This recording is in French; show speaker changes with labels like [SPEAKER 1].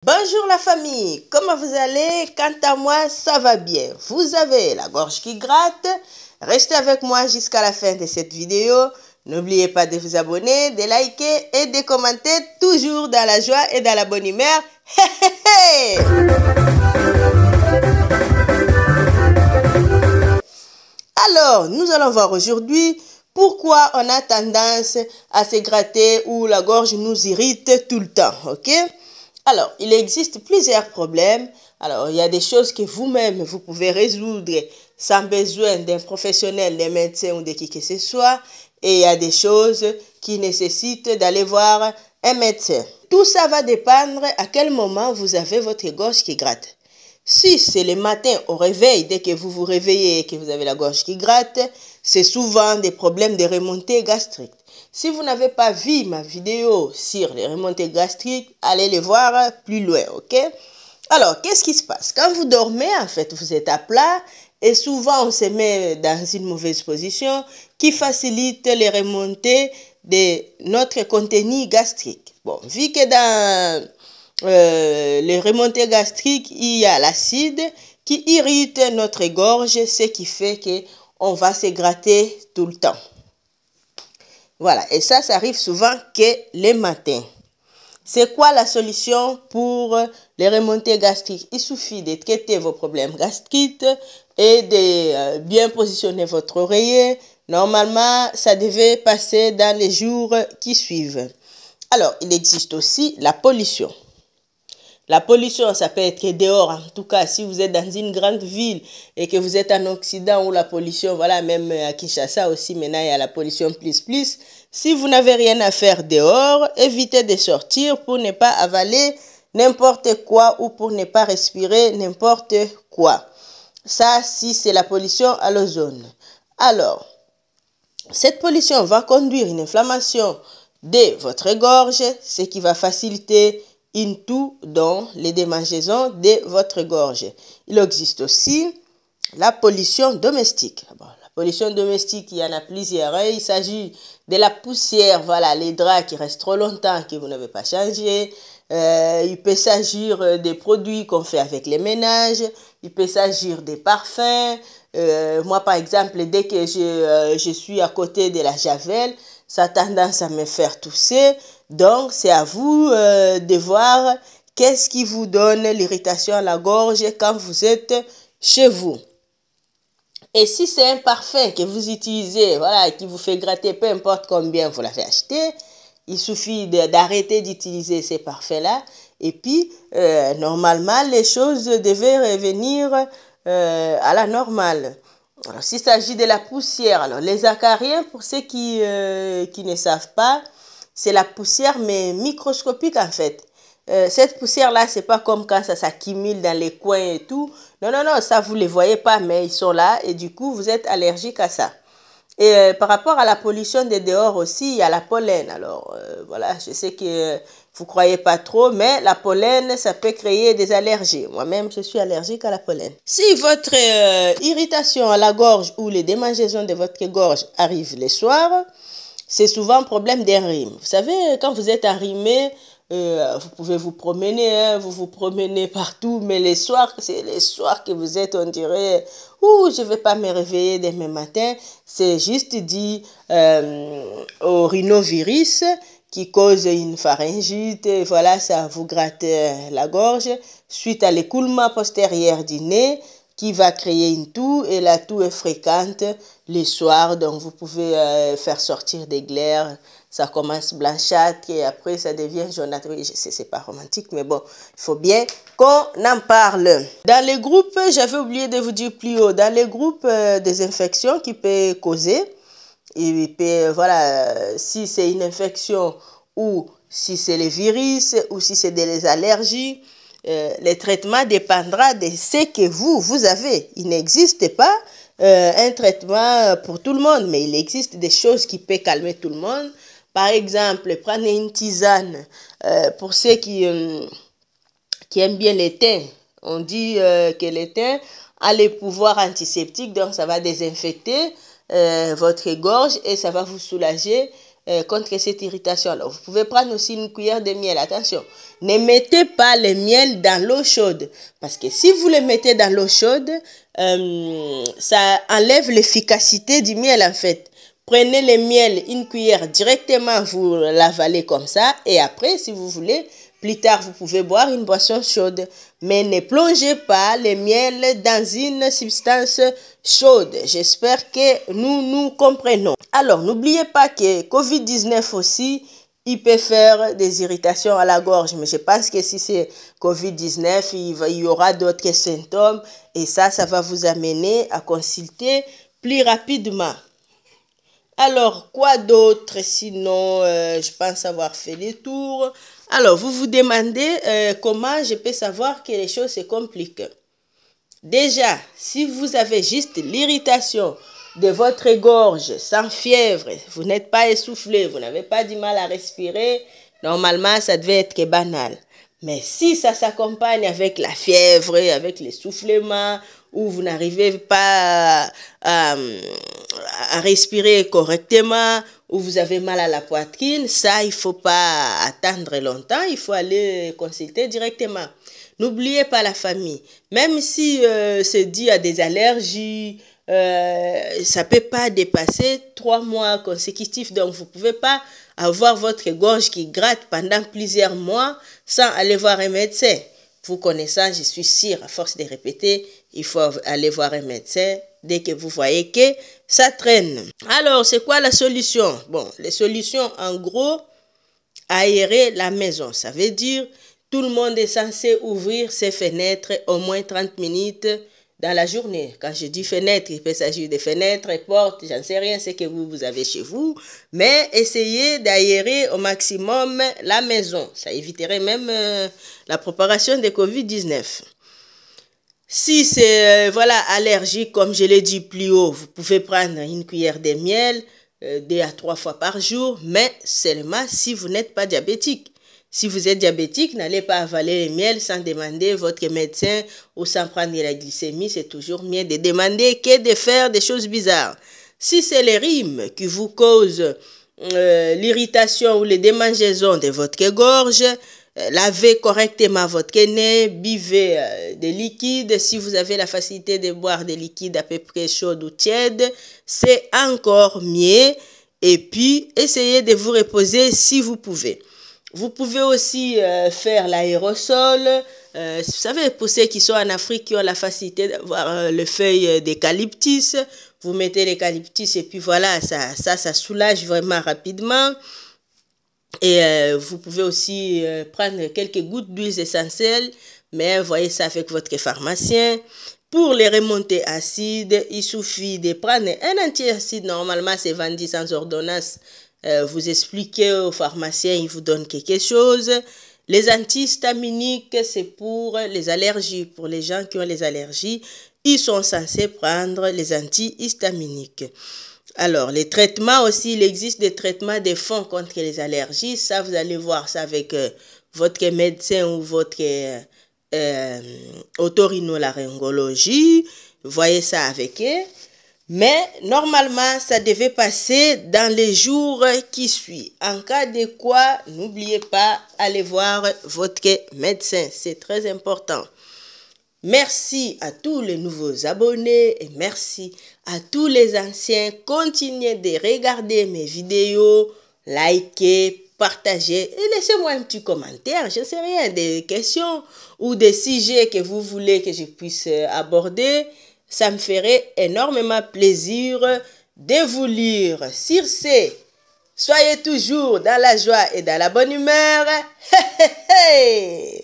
[SPEAKER 1] Bonjour la famille, comment vous allez? Quant à moi, ça va bien. Vous avez la gorge qui gratte? Restez avec moi jusqu'à la fin de cette vidéo. N'oubliez pas de vous abonner, de liker et de commenter, toujours dans la joie et dans la bonne humeur. Alors, nous allons voir aujourd'hui pourquoi on a tendance à se gratter ou la gorge nous irrite tout le temps, ok? Alors, il existe plusieurs problèmes. Alors, il y a des choses que vous-même, vous pouvez résoudre sans besoin d'un professionnel, d'un médecin ou de qui que ce soit. Et il y a des choses qui nécessitent d'aller voir un médecin. Tout ça va dépendre à quel moment vous avez votre gorge qui gratte. Si c'est le matin au réveil, dès que vous vous réveillez et que vous avez la gorge qui gratte, c'est souvent des problèmes de remontée gastrique. Si vous n'avez pas vu ma vidéo sur les remontées gastriques, allez les voir plus loin, ok? Alors, qu'est-ce qui se passe? Quand vous dormez, en fait, vous êtes à plat et souvent on se met dans une mauvaise position qui facilite les remontées de notre contenu gastrique. Bon, vu que dans les remontées gastriques, il y a l'acide qui irrite notre gorge, ce qui fait qu'on va se gratter tout le temps. Voilà, et ça arrive souvent que les matins. C'est quoi la solution pour les remontées gastriques? Il suffit de traiter vos problèmes gastriques et de bien positionner votre oreiller. Normalement, ça devait passer dans les jours qui suivent. Alors, il existe aussi la pollution. La pollution, ça peut être dehors. En tout cas, si vous êtes dans une grande ville et que vous êtes en Occident où la pollution, voilà, même à Kinshasa aussi, maintenant, il y a la pollution plus. Si vous n'avez rien à faire dehors, évitez de sortir pour ne pas avaler n'importe quoi ou pour ne pas respirer n'importe quoi. Ça, si c'est la pollution à l'ozone. Alors, cette pollution va conduire une inflammation de votre gorge, ce qui va faciliter tout dans les démangeaisons de votre gorge. Il existe aussi la pollution domestique. Bon, la pollution domestique, il y en a plusieurs. Il s'agit de la poussière, voilà, les draps qui restent trop longtemps, que vous n'avez pas changé. Il peut s'agir des produits qu'on fait avec les ménages. Il peut s'agir des parfums. Moi, par exemple, dès que je suis à côté de la javel, ça a tendance à me faire tousser. Donc, c'est à vous de voir qu'est-ce qui vous donne l'irritation à la gorge quand vous êtes chez vous. Et si c'est un parfum que vous utilisez, voilà, qui vous fait gratter, peu importe combien vous l'avez acheté, il suffit d'arrêter d'utiliser ces parfums-là. Et puis, normalement, les choses devaient revenir à la normale. Alors, s'il s'agit de la poussière, alors les acariens, pour ceux qui ne savent pas, c'est la poussière, mais microscopique en fait. Cette poussière-là, c'est pas comme quand ça s'accumule dans les coins et tout. Non, non, non, ça, vous ne les voyez pas, mais ils sont là et du coup, vous êtes allergique à ça. Et par rapport à la pollution des dehors aussi, il y a la pollen. Alors, voilà, je sais que vous ne croyez pas trop, mais la pollen, ça peut créer des allergies. Moi-même, je suis allergique à la pollen. Si votre irritation à la gorge ou les démangeaisons de votre gorge arrivent le soir, c'est souvent un problème d'un rhume. Vous savez, quand vous êtes arrimé, vous pouvez vous promener, hein, vous vous promenez partout, mais les soirs, c'est les soirs que vous êtes, on dirait, ouh, je ne vais pas me réveiller demain matin. C'est juste dit au rhinovirus qui cause une pharyngite, et voilà, ça vous gratte la gorge, suite à l'écoulement postérieur du nez, qui va créer une toux, et la toux est fréquente les soirs, donc vous pouvez faire sortir des glaires, ça commence blanchâtre et après ça devient jaunâtre. Oui, je sais, c'est pas romantique, mais bon, il faut bien qu'on en parle. Dans les groupes, j'avais oublié de vous dire plus haut, dans les groupes des infections qui peuvent causer, et puis voilà, si c'est une infection ou si c'est les virus ou si c'est des allergies, le traitement dépendra de ce que vous avez. Il n'existe pas un traitement pour tout le monde, mais il existe des choses qui peuvent calmer tout le monde. Par exemple, prendre une tisane pour ceux qui aiment bien les thym. On dit que les thym a les pouvoirs antiseptiques, donc ça va désinfecter votre gorge et ça va vous soulager contre cette irritation. Alors, vous pouvez prendre aussi une cuillère de miel. Attention, ne mettez pas le miel dans l'eau chaude. Parce que si vous le mettez dans l'eau chaude, ça enlève l'efficacité du miel en fait. Prenez le miel, une cuillère directement, vous l'avalez comme ça. Et après, si vous voulez, plus tard, vous pouvez boire une boisson chaude. Mais ne plongez pas le miel dans une substance chaude. J'espère que nous comprenons. Alors, n'oubliez pas que COVID-19 aussi, il peut faire des irritations à la gorge. Mais je pense que si c'est COVID-19, il y aura d'autres symptômes. Et ça va vous amener à consulter plus rapidement. Alors, quoi d'autre? Sinon, je pense avoir fait le tour. Alors, vous vous demandez comment je peux savoir que les choses se compliquent. Déjà, si vous avez juste l'irritation de votre gorge sans fièvre, vous n'êtes pas essoufflé, vous n'avez pas du mal à respirer, normalement, ça devait être banal. Mais si ça s'accompagne avec la fièvre, avec l'essoufflement, ou vous n'arrivez pas à respirer correctement, ou vous avez mal à la poitrine, ça, il ne faut pas attendre longtemps, il faut aller consulter directement. N'oubliez pas la famille. Même si c'est dû à des allergies, ça ne peut pas dépasser 3 mois consécutifs. Donc, vous ne pouvez pas avoir votre gorge qui gratte pendant plusieurs mois sans aller voir un médecin. Vous connaissant, je suis sûre, à force de répéter, il faut aller voir un médecin dès que vous voyez que ça traîne. Alors, c'est quoi la solution? Bon, les solutions, en gros, aérer la maison. Ça veut dire, tout le monde est censé ouvrir ses fenêtres au moins 30 minutes dans la journée. Quand je dis fenêtre, il peut s'agir de fenêtres, portes, j'en sais rien, c'est que vous avez chez vous. Mais essayez d'aérer au maximum la maison. Ça éviterait même la propagation de COVID-19. Si c'est allergique, comme je l'ai dit plus haut, vous pouvez prendre une cuillère de miel 2 à 3 fois par jour, mais seulement si vous n'êtes pas diabétique. Si vous êtes diabétique, n'allez pas avaler le miel sans demander votre médecin ou sans prendre la glycémie. C'est toujours mieux de demander que de faire des choses bizarres. Si c'est les rhumes qui vous causent l'irritation ou les démangeaisons de votre gorge, lavez correctement votre nez, buvez des liquides. Si vous avez la facilité de boire des liquides à peu près chauds ou tièdes, c'est encore mieux. Et puis, essayez de vous reposer si vous pouvez. Vous pouvez aussi faire l'aérosol. Vous savez, pour ceux qui sont en Afrique, qui ont la facilité d'avoir les feuilles d'eucalyptus, vous mettez l'eucalyptus et puis voilà, ça soulage vraiment rapidement. Et vous pouvez aussi prendre quelques gouttes d'huile essentielle, mais voyez ça avec votre pharmacien. Pour les remontées acides, il suffit de prendre un antiacide. Normalement, c'est vendu sans ordonnance. Vous expliquez au pharmacien, il vous donne quelque chose. Les antihistaminiques, c'est pour les allergies. Pour les gens qui ont les allergies, ils sont censés prendre les antihistaminiques. Alors, les traitements aussi, il existe des traitements de fond contre les allergies. Ça, vous allez voir ça avec votre médecin ou votre otorhinolaryngologie. Voyez ça avec eux. Mais normalement, ça devait passer dans les jours qui suivent. En cas de quoi, n'oubliez pas, allez voir votre médecin. C'est très important. Merci à tous les nouveaux abonnés et merci à tous les anciens. Continuez de regarder mes vidéos, likez, partagez et laissez-moi un petit commentaire. Je ne sais rien, des questions ou des sujets que vous voulez que je puisse aborder. Ça me ferait énormément plaisir de vous lire. Sur ce, soyez toujours dans la joie et dans la bonne humeur. Hey, hey, hey.